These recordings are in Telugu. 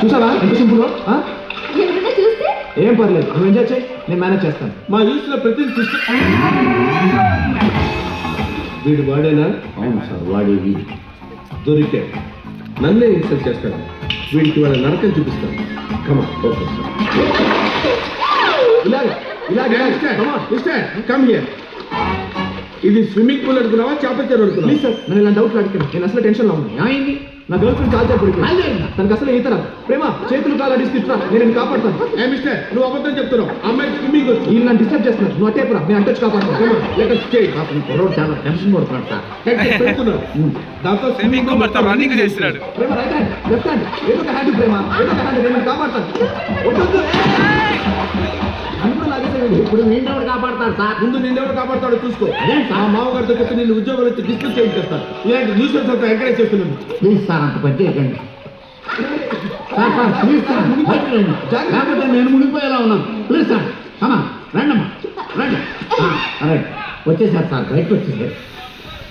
చూసావా ఎంత సింపుల్. చూస్తే ఏం పర్లేదు, నువ్వు ఎంజాయ్ చేయి, నేను మేనేజ్ చేస్తాను. మా యూస్లో ప్రతి సిస్టమ్ వీడు వాడేనా? అవును సార్, వాడేవి దొరికే నన్నే ఇన్సల్ట్ చేస్తాడు. వీడికి వాళ్ళ నరకం చూపిస్తాను. కమా ఓకే ఇలాగే ఇలాగే కమ్ హియర్. ఇది స్విమ్మింగ్ పూల్ అనుకున్నావా, చేపల చెరువు అనుకున్నావా? ప్లీజ్ సార్, నేను ఇలా డౌట్లు అడిగాను. నేను అసలు టెన్షన్లో ఉన్నాను. ఏమైంది? నా గర్ల్ ఫ్రెండ్ కాల్ చేయబడిపోయింది. తనకు అసలు ఈత రాదు. ప్రేమ చేతులు కాలు అడిగిస్తున్నా, నేను నిన్ను కాపాడుతాను. ఏ మిస్టర్, నువ్వు అబద్ధం చెప్తున్నావు. అమ్మాయి స్విమ్మింగ్ వచ్చు. వీళ్ళు నన్ను డిస్టర్బ్ చేస్తున్నారు. నువ్వు అట్టేపురా, నేను అట్టొచ్చి కాపాడుతాను. అతను కుర్రోడు చాలా టెన్షన్ పడుతున్నాడు సార్. పెడుతున్నావు. దాంతో స్విమ్మింగ్ మొత్తం రన్నింగ్ చేస్తున్నాడు. ప్రేమ రైట్ హ్యాండ్, లెఫ్ట్ హ్యాండ్, ఏదో ఒక హ్యాండ్ ప్రేమ, ఏదో ఒక హ్యాండ్, నేను నిన్ను కాపాడుతాను. వద్దు అనుకున్న లాగేసేయండి. ఇప్పుడు నిన్నెవరు కాపాడతారు సార్? ముందు నిన్నెవరు కాపాడుతాడో చూసుకో. అదే ఆ మామగారితో చెప్పి నిన్ను ఉద్యోగం వచ్చి డిస్కస్ చేయించేస్తాను. ఇలాంటి న్యూసెన్స్ అంతా ఎంకరేజ్ చేస్తున్నాను. ప్లీజ్ సార్, అంత పని చేయకండి సార్. సార్ ప్లీజ్ సార్, బయటకు రండి. లేకపోతే నేను మునిగిపోయేలా ఉన్నాను. ప్లీజ్ సార్, అమ్మా రండమ్మా రండి. రైట్ వచ్చేసారు సార్, బయటకు వచ్చేసారు.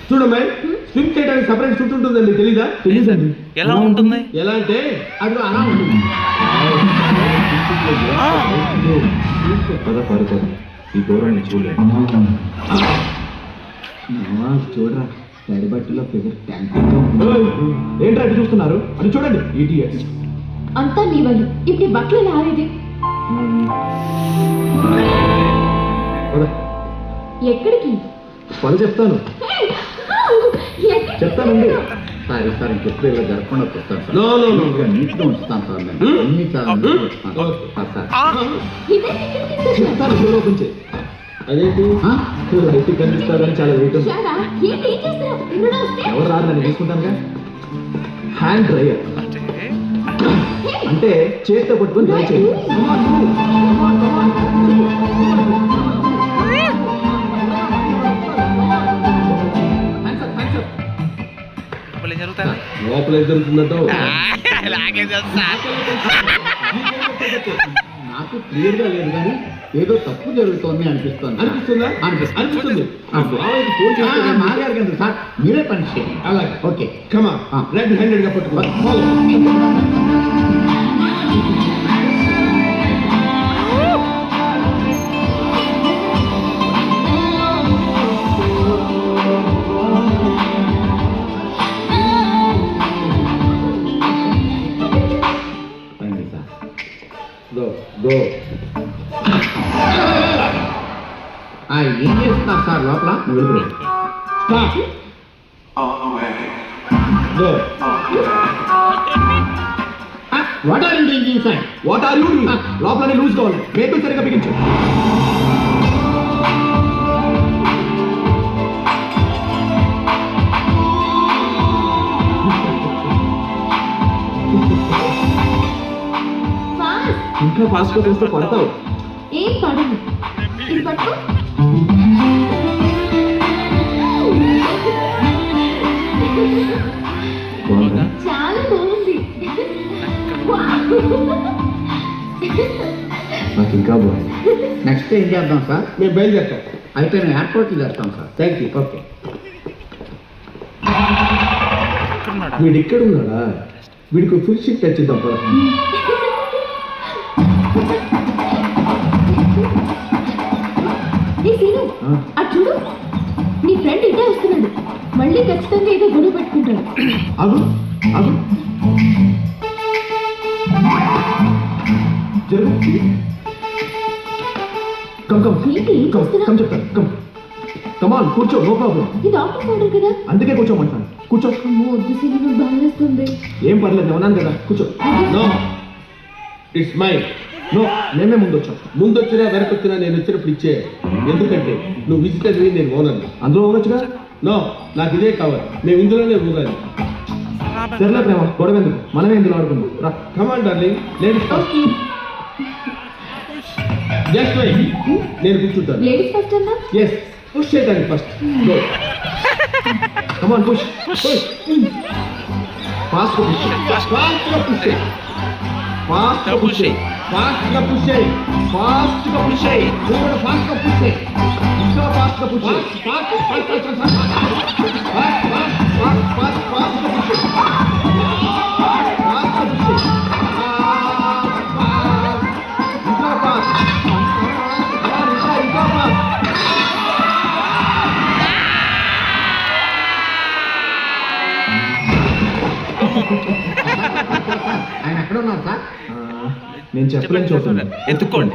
చూడమ్మాయి, స్విమ్ చేయడానికి సపరేట్ షూట్ ఉంటుందండి, తెలీదా? తెలీదండి. ఎలా ఉంటుంది? ఎలా అంటే అది అలా ఉంటుంది. పద పారిపోదు, ఈ దూరాన్ని చూడలేదు. చూడరా, తడి బట్టలో ఫిగర్ ఏంట్రా అటు చూస్తున్నారు? అది చూడండి, ఈటీఎస్. అంతా నీ వాళ్ళు. ఇప్పుడు బట్టలు ఎలా ఆరేది? ఎక్కడికి? పద చెప్తాను, చెప్తానండి. సార్ ఈసారి ఇంకెప్పుడు ఇలా జరగకుండా చూస్తాను సార్. నో నో నో నీట్గా ఉంచుతాను సార్. నేను అన్ని చాలా నీట్గా ఉంచుతాను సార్. చెప్తాను, షోలో కొంచెం. అదేంటి? ఎత్తి కనిపిస్తారని చాలా వెయిట్ ఉంది. ఎవరు రాదు, నన్ను తీసుకుంటానుగా. హ్యాండ్ డ్రైయర్ అంటే చేతితో పట్టుకొని డ్రై చేయాలి. జరుగుతుంది లోపల ఏం జరుగుతుందంటావు? నాకు క్లియర్గా లేదు కానీ ఏదో తప్పు జరుగుతోంది అనిపిస్తుంది. అనిపిస్తుందా? అనిపిస్తుంది. మామయ్యకి ఫోన్ చేస్తే మాగారు కదా సార్, మీరే పని చేయండి. అలాగే. ఓకే కమా రెడ్ హ్యాండెడ్ గా పట్టుకో. రండి సార్. Go go. ఏం చేస్తున్నారు సార్ లోపల? Stop. Go. What are you doing inside? What are you doing? లోపలనే లూజ్ కావాలి, మేకులు సరిగ్గా బిగించు. ఇంకా ఫాస్ట్ గా చేస్తే పడతావు. ఏం పడదు. ఇది పట్టు. చాలా బాగుంది. నాకు ఇంకా బాగుంది. నెక్స్ట్ ఏం చేద్దాం సార్? మేము బయలుదేరుతాం. అయితే నేను ఎయిర్పోర్ట్కి చేస్తాం సార్. Thank you. ఓకే. వీడు ఇక్కడ ఉన్నాడా? వీడికి ఫుల్ షిఫ్ట్ వచ్చిద్దాం పద. ఏ సీను, అటు చూడు, నీ ఫ్రెండ్ ఇటే వస్తున్నాడు. మళ్ళీ ఖచ్చితంగా ఏదో గొడవ పెట్టుకుంటాడు. అగు అగు జరుగు. కమ్ కమ్ ఏంటి, ఏం కమ్ చేస్తున్నావ్? కమ్ చెప్తాను. కమ్ కమాన్, కూర్చో, నో ప్రాబ్లం. ఇది ఆఫీస్ ఆర్డర్ కదా. అందుకే కూర్చోమంటాను. కూర్చో. అమ్మో, వద్దు సీను, నాకు బాగేస్తుంది. ఏం పర్లేదు, నేను ఉన్నాను కదా, కూర్చో. No it's mine. నో, మేమే ముందు వచ్చాం. ముందు వచ్చినా వెనక్కి వచ్చినా నేను వచ్చినప్పుడు ఇచ్చే. ఎందుకంటే నువ్వు విజిటర్వి, నేను ఓనర్. అందులో ఉండొచ్చుగా. నో, నాకు ఇదే కావాలి. మేము ఇందులోనే ఊగాలి. సర్లే ప్రేమ, గొడవ ఎందుకు, మనమే ఇందులో ఆడుకుందాం. రా. Command darling, ladies first. Just wait, నేను కూర్చుంటాను. లేడీస్ ఫస్ట్ అన్నా? ఎస్, పుష్ చేయడానికి first. Go. Come on, push push. Fast push. Fast గా పుష్ చేయి. Fast push. ఫాస్ట్ గా పుష్ చేయి. ఫాస్ట్ గా పుష్ చేయి. నువ్వు కూడా ఫాస్ట్ గా పుష్ చేయి. ఇంకా ఫాస్ట్ గా పుష్ చేయి. Fast fast fast fast fast fast fast fast fast గా పుష్ చేయి. ఫాస్ట్ గా పుష్ చేయి. ఎక్కడ ఉన్నారు సార్ నేను చెప్పలేని చోటు ఎత్తుక్కోండి